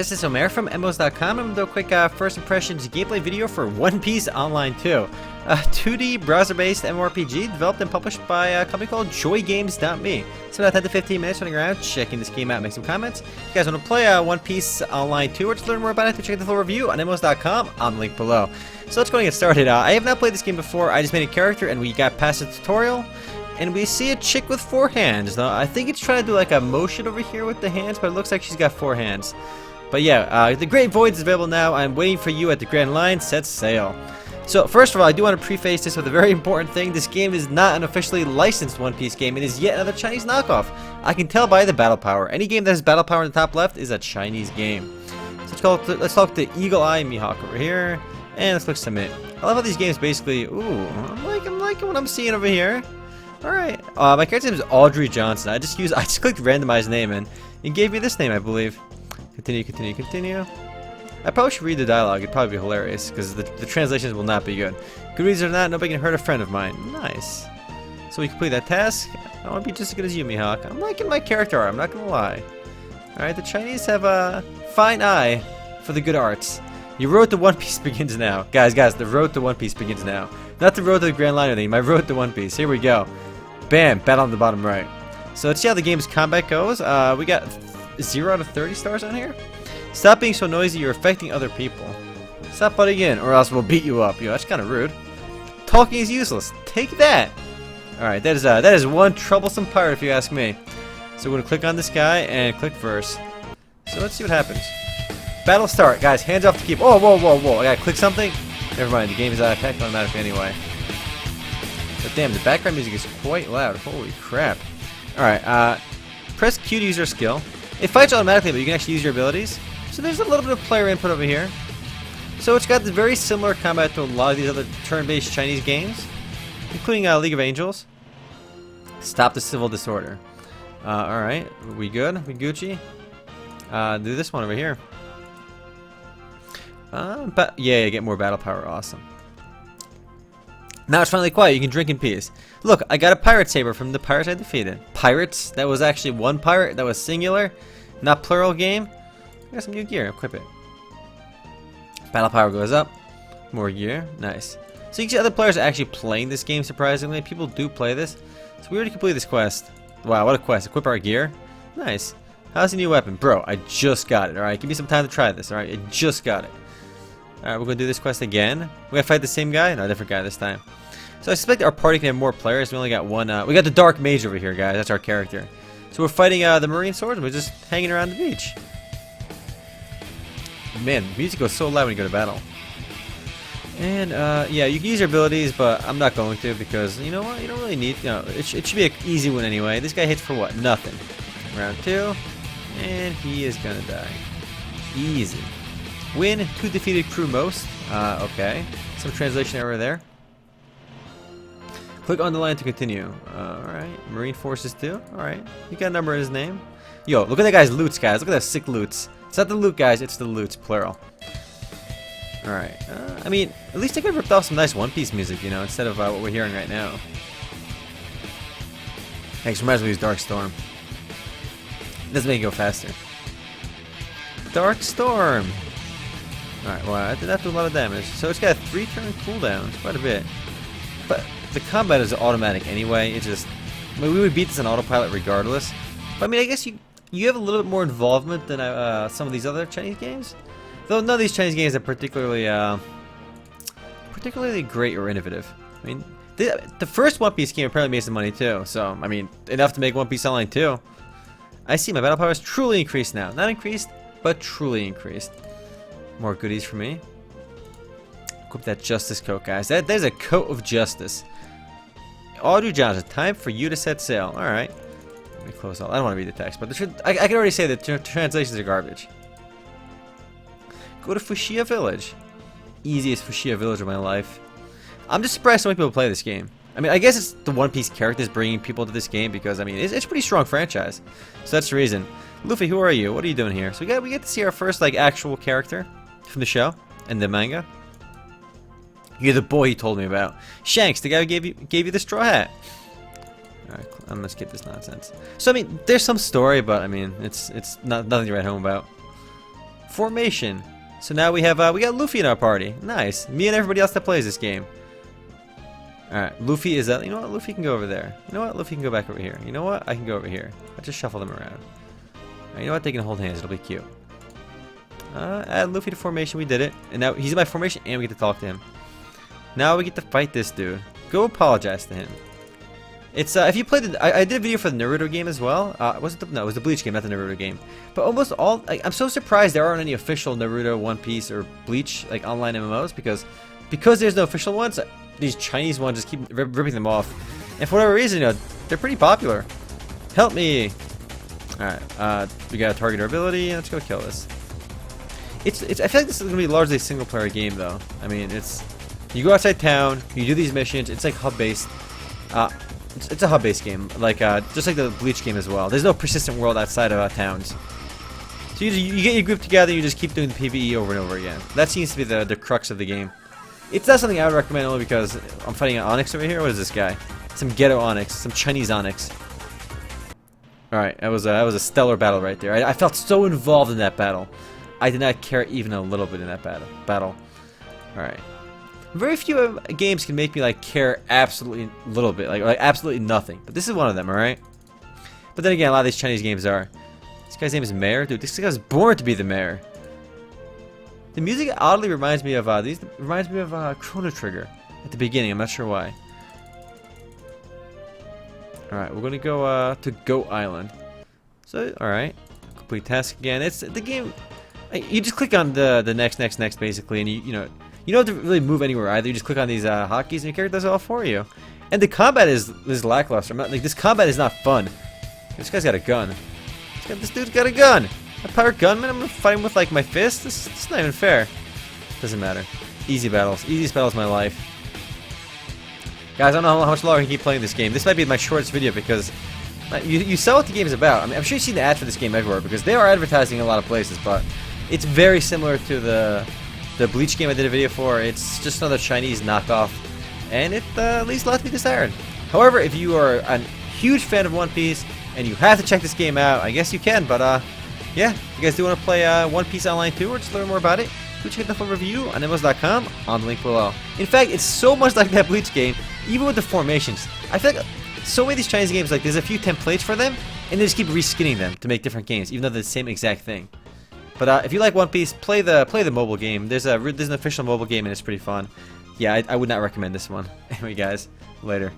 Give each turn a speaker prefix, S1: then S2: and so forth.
S1: This is Omer from MMOs.com. I'm going to do a quick first impressions gameplay video for One Piece Online 2. A 2D browser-based MMORPG developed and published by a company called JoyGames.me. So about 10 to 15 minutes running around, checking this game out, make some comments. If you guys want to play One Piece Online 2 or just learn more about it, check out the full review on MMOs.com on the link below. So let's go and get started. I have not played this game before. I just made a character and we got past the tutorial. And we see a chick with 4 hands. Now, I think it's trying to do like a motion over here with the hands, but it looks like she's got 4 hands. But yeah, the Great Void is available now. I'm waiting for you at the Grand Line. Set sail. So first of all, I do want to preface this with a very important thing. This game is not an officially licensed One Piece game. It is yet another Chinese knockoff. I can tell by the battle power. Any game that has battle power in the top left is a Chinese game. So let's talk to Eagle Eye Mihawk over here, and let's click submit. I love how these games basically. Ooh, I'm liking what I'm seeing over here. All right, my character's name is Audrey Johnson. I just clicked randomize name and it gave me this name, I believe. Continue. I probably should read the dialogue. It'd probably be hilarious because the translations will not be good. Good reason or not, nobody can hurt a friend of mine. Nice. So we complete that task. I want to be just as good as you, Mihawk. I'm liking my character art. I'm not gonna lie. All right, the Chinese have a fine eye for the good arts. Your road to One Piece begins now, guys. The road to One Piece begins now. Not the road to the Grand Line or anything. My road to One Piece. Here we go. Bam! Battle on the bottom right. So let's see how the game's combat goes. We got 0 out of 30 stars on here. Stop being so noisy, you're affecting other people. Stop butting in, or else we'll beat you up. Yo, that's kind of rude. Talking is useless. Take that. Alright, that is one troublesome pirate if you ask me. So we're going to click on this guy and click verse. So let's see what happens. Battle start. Guys, hands off the keyboard. Oh, whoa. I gotta click something? Never mind, the game is packed automatically anyway. But damn, the background music is quite loud. Holy crap. Alright, press Q to use your skill. It fights automatically, but you can actually use your abilities. So there's a little bit of player input over here. So it's got the very similar combat to a lot of these other turn-based Chinese games, including League of Angels. Stop the civil disorder. Alright, we good? We Gucci? Do this one over here. But yeah, get more battle power. Awesome. Now it's finally quiet. You can drink in peace. Look, I got a pirate saber from the pirates I defeated. Pirates? That was actually one pirate. That was singular, not plural game. I got some new gear. Equip it. Battle power goes up. More gear. Nice. So you can see other players are actually playing this game, surprisingly. People do play this. So we already completed this quest. Wow, what a quest. Equip our gear. Nice. How's the new weapon? Bro, I just got it. Alright, give me some time to try this. Alright, I just got it. Alright, we're going to do this quest again. We're going to fight the same guy? No, different guy this time. So I suspect our party can have more players. We only got one. We got the Dark Mage over here, guys. That's our character. So we're fighting the Marine Swordsman. We're just hanging around the beach. Man, the music goes so loud when you go to battle. And yeah, you can use your abilities, but I'm not going to because you know what? You don't really need. You know, it should be an easy win anyway. This guy hits for what? Nothing. Round 2, and he is gonna die. Easy. Win 2 defeated crew most. Okay. Some translation error there. Click on the line to continue. Alright. Marine Forces 2. Alright. You got a number in his name. Yo, look at that guy's loots, guys. Look at that sick loots. It's not the loot, guys. It's the loots, plural. Alright. I mean, at least I could have ripped off some nice One Piece music, you know, instead of what we're hearing right now. Thanks. Reminds me of Dark Storm. It doesn't make it go faster. Dark Storm. Alright, well, I did that do a lot of damage. So it's got a 3-turn cooldown. Quite a bit. But the combat is automatic anyway. It's just, I mean, we would beat this on autopilot regardless. But I mean, I guess you have a little bit more involvement than some of these other Chinese games. Though none of these Chinese games are particularly great or innovative. I mean, the first One Piece game apparently made some money too. So I mean, enough to make One Piece Online 2. I see my battle power is truly increased now. Not increased, but truly increased. More goodies for me. Equip that justice coat, guys. There's a coat of justice. Audrey Johnson, time for you to set sail. All right. Let me close all. I don't want to read the text, but I can already say that translations are garbage. Go to Fushia Village. Easiest Fushia Village of my life. I'm just surprised so many people play this game. I mean, I guess it's the One Piece characters bringing people to this game because I mean it's a pretty strong franchise. So that's the reason. Luffy, who are you? What are you doing here? So we get to see our first like actual character from the show and the manga. You're the boy he told me about. Shanks, the guy who gave you the straw hat. Alright, I'm gonna skip this nonsense. So I mean, there's some story, but I mean, it's nothing to write home about. Formation. So now we got Luffy in our party. Nice. Me and everybody else that plays this game. Alright, Luffy is you know what? Luffy can go over there. You know what? Luffy can go back over here. You know what? I can go over here. I'll just shuffle them around. Right, you know what? They can hold hands. It'll be cute. Add Luffy to formation. We did it. And now he's in my formation and we get to talk to him. Now we get to fight this dude. Go apologize to him. It's if you played I did a video for the Naruto game as well. It was the Bleach game, not the Naruto game. But almost all I'm so surprised there aren't any official Naruto, One Piece, or Bleach like online MMOs because there's no official ones. These Chinese ones just keep ripping them off, and for whatever reason, they're pretty popular. Help me! All right, we got to target our ability. Let's go kill this. I feel like this is gonna be largely a single player game though. I mean, you go outside town, you do these missions. It's like hub based. It's a hub-based game, like just like the Bleach game as well. There's no persistent world outside of towns. So you get your group together, and you just keep doing the PvE over and over again. That seems to be the crux of the game. It's not something I would recommend only because I'm fighting an Onyx over here. What is this guy? Some ghetto Onyx, some Chinese Onyx. All right, that was a stellar battle right there. I felt so involved in that battle. I did not care even a little bit in that battle. All right. Very few games can make me like care absolutely little bit, like absolutely nothing. But this is one of them, all right. But then again, a lot of these Chinese games are. This guy's name is Mayor, dude. This guy was born to be the mayor. The music oddly reminds me of Chrono Trigger at the beginning. I'm not sure why. All right, we're gonna go to Goat Island. So, all right, complete task again. It's the game. You just click on the next basically, and you don't have to really move anywhere either. You just click on these hotkeys and your character does it all for you. And the combat is lackluster. This combat is not fun. This guy's got a gun. This dude's got a gun. A pirate gunman? I'm gonna fight him with like my fist? This is not even fair. Doesn't matter. Easy battles. Easiest battles of my life. Guys, I don't know how much longer I can keep playing this game. This might be my shortest video because you saw what the game is about. I mean, I'm sure you've seen the ads for this game everywhere because they are advertising in a lot of places, but it's very similar to the Bleach game I did a video for. It's just another Chinese knockoff, and it leaves a lot to be desired. However, if you are a huge fan of One Piece and you have to check this game out, I guess you can. But yeah, if you guys do want to play One Piece Online 2 or just learn more about it, do check the full review on MMOs.com on the link below. In fact, it's so much like that Bleach game, even with the formations. I feel like so many of these Chinese games, like there's a few templates for them, and they just keep reskinning them to make different games, even though they're the same exact thing. But if you like One Piece, play the mobile game. There's an official mobile game and it's pretty fun. Yeah, I would not recommend this one. Anyway, guys, later.